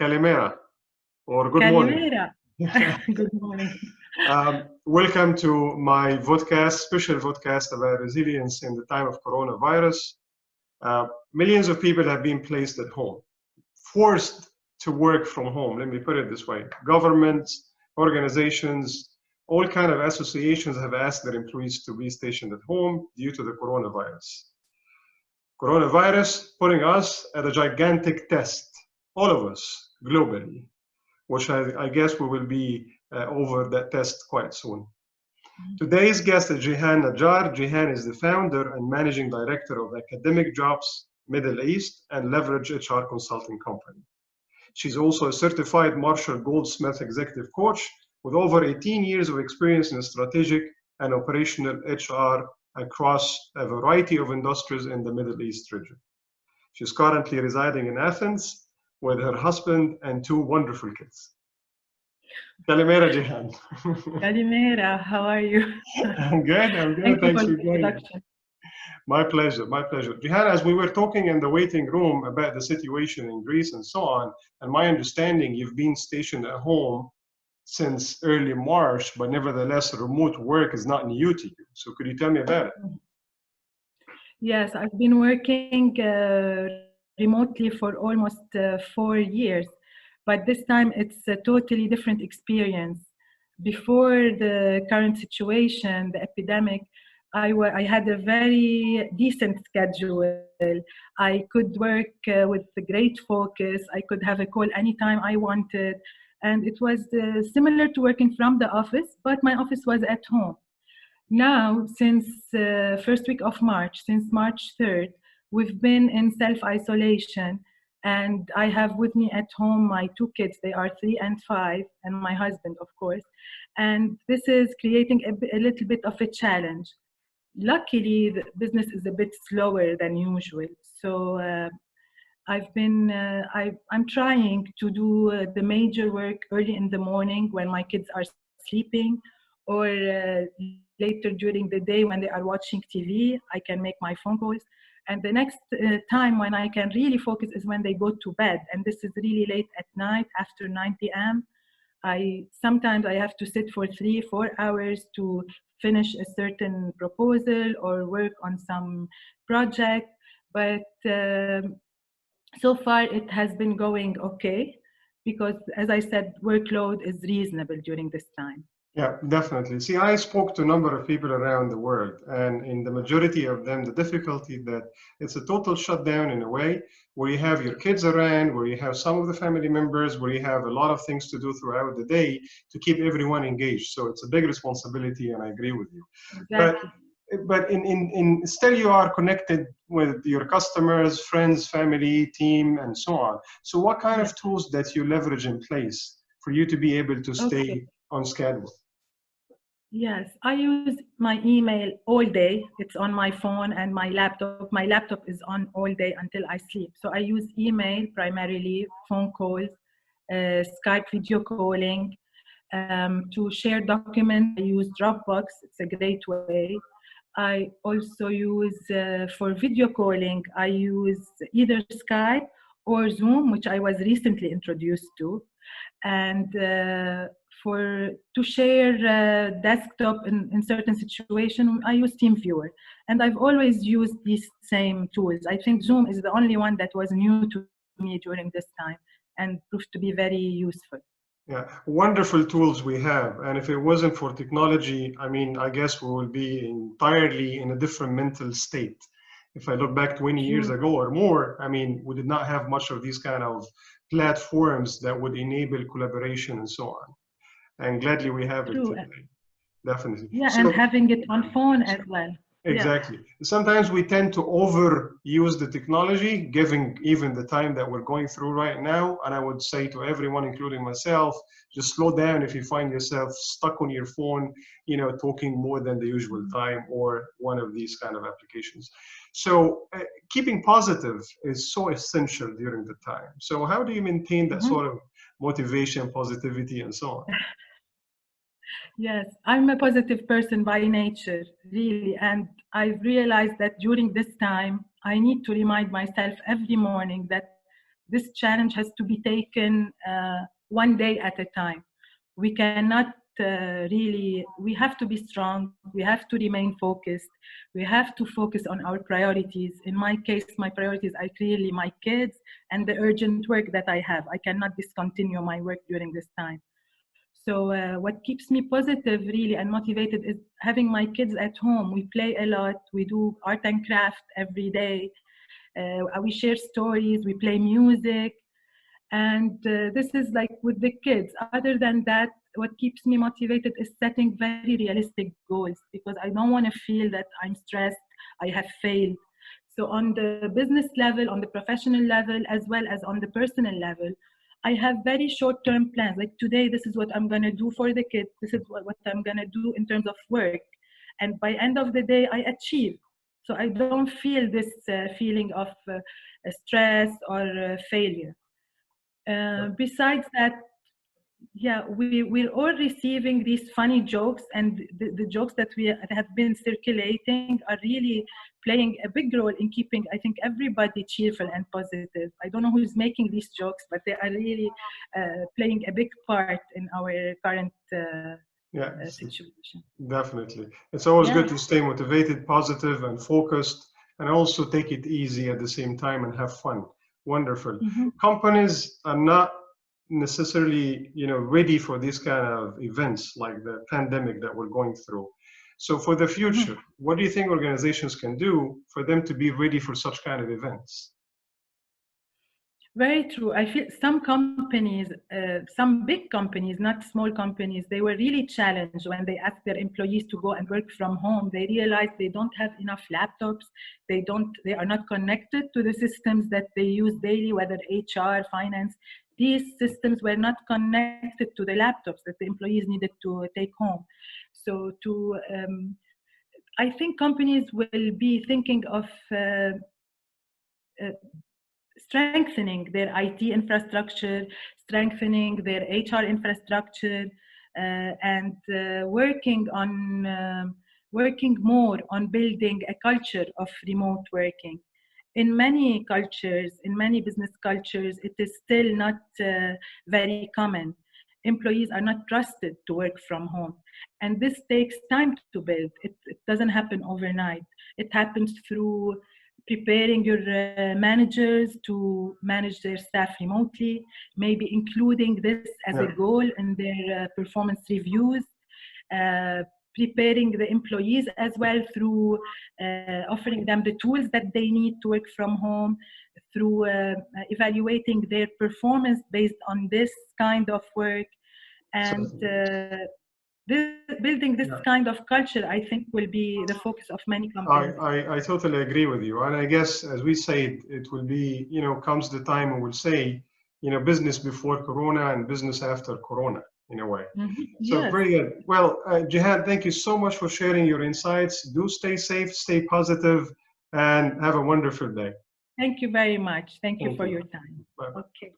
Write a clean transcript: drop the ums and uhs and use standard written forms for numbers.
Kalimera, or good morning. Kalimera. Good morning. Welcome to my vodcast, special vodcast about resilience in the time of coronavirus. Millions of people have been placed at home, forced to work from home. Let me put it this way. Governments, organizations, all kind of associations have asked their employees to be stationed at home due to the coronavirus. Coronavirus putting us at a gigantic test, all of us, globally, which I guess we will be over that test quite soon. Today's guest is Jihane Najjar. Jihane is the founder and managing director of Academic Jobs Middle East and Leverage HR Consulting Company. She's also a certified Marshal Goldsmith executive coach with over 18 years of experience in strategic and operational HR across a variety of industries in the Middle East region. She's currently residing in Athens with her husband and 2 wonderful kids. Kalimera, Jihane. Kalimera, how are you? I'm good. Thanks for joining me. My pleasure. Jihane, as we were talking in the waiting room about the situation in Greece and so on, and my understanding, you've been stationed at home since early March, but nevertheless, remote work is not new to you. So could you tell me about it? Yes, I've been working remotely for almost 4 years, but this time it's a totally different experience. Before the current situation, the epidemic, I had a very decent schedule. I could work with great focus. I could have a call anytime I wanted. And it was similar to working from the office, but my office was at home. Now, since first week of March, since March 3rd, we've been in self-isolation, and I have with me at home my 2 kids. They are 3 and 5, and my husband, of course. And this is creating a little bit of a challenge. Luckily, the business is a bit slower than usual. So I'm trying to do the major work early in the morning when my kids are sleeping, or later during the day when they are watching TV. I can make my phone calls. And the next time when I can really focus is when they go to bed. And this is really late at night, after 9 p.m. Sometimes I have to sit for 3-4 hours to finish a certain proposal or work on some project. But so far it has been going okay, because as I said, workload is reasonable during this time. Yeah, definitely. See, I spoke to a number of people around the world, and in the majority of them, the difficulty that it's a total shutdown in a way, where you have your kids around, where you have some of the family members, where you have a lot of things to do throughout the day to keep everyone engaged. So it's a big responsibility, and I agree with you. Exactly. But in still you are connected with your customers, friends, family, team, and so on. So what kind of tools that you leverage in place for you to be able to stay on schedule? Yes, I use my email all day. It's on my phone and my laptop. My laptop is on all day until I sleep. So I use email primarily, phone calls, Skype video calling. To share documents, I use Dropbox. It's a great way. I also use, for video calling, I use either Skype or Zoom, which I was recently introduced to. And to share desktop in certain situations, I use TeamViewer. And I've always used these same tools. I think Zoom is the only one that was new to me during this time and proved to be very useful. Yeah, wonderful tools we have. And if it wasn't for technology, I mean, I guess we would be entirely in a different mental state. If I look back 20 years ago or more, I mean, we did not have much of these kind of platforms that would enable collaboration and so on. And gladly we have it today. Definitely. Yeah, so, and having it on phone as well. Exactly. Yeah. Sometimes we tend to overuse the technology, given even the time that we're going through right now. And I would say to everyone, including myself, just slow down if you find yourself stuck on your phone, you know, talking more than the usual time, or one of these kind of applications. So keeping positive is so essential during the time. So how do you maintain that sort of motivation, positivity, and so on? Yes, I'm a positive person by nature, really. And I've realized that during this time, I need to remind myself every morning that this challenge has to be taken one day at a time. We cannot we have to be strong, we have to remain focused, we have to focus on our priorities. In my case, my priorities are clearly my kids and the urgent work that I have. I cannot discontinue my work during this time. So what keeps me positive really and motivated is having my kids at home. We play a lot, we do art and craft every day, we share stories, we play music, and this is like with the kids. Other than that, what keeps me motivated is setting very realistic goals, because I don't want to feel that I'm stressed, I have failed. So on the business level, on the professional level, as well as on the personal level, I have very short-term plans. Like today, this is what I'm going to do for the kids. This is what I'm going to do in terms of work. And by end of the day, I achieve. So I don't feel this feeling of stress or failure. Besides that, yeah, we're all receiving these funny jokes, and the jokes that we have been circulating are really playing a big role in keeping, I think, everybody cheerful and positive. I don't know who's making these jokes, but they are really playing a big part in our current situation. Definitely. It's always good to stay motivated, positive, and focused, and also take it easy at the same time and have fun. Wonderful. Companies are not necessarily, ready for this kind of events like the pandemic that we're going through. So for the future, what do you think organizations can do for them to be ready for such kind of events? Very true. I feel some companies, some big companies, not small companies, they were really challenged when they asked their employees to go and work from home. They realized they don't have enough laptops. They are not connected to the systems that they use daily, whether HR, finance. These systems were not connected to the laptops that the employees needed to take home. So I think companies will be thinking of strengthening their IT infrastructure, strengthening their HR infrastructure, and working more on building a culture of remote working. In many cultures, in many business cultures, it is still not very common. Employees are not trusted to work from home. And this takes time to build. It doesn't happen overnight. It happens through preparing your managers to manage their staff remotely, maybe including this as a goal in their performance reviews, preparing the employees as well through offering them the tools that they need to work from home, through evaluating their performance based on this kind of work. And building this kind of culture, I think, will be the focus of many companies. I totally agree with you. And I guess, as we say, it will be, comes the time when we'll say, business before Corona and business after Corona, in a way. So very good. Well, Jihane, thank you so much for sharing your insights. Do stay safe, stay positive, and have a wonderful day. Thank you very much. Thank you for your time. Bye. Okay.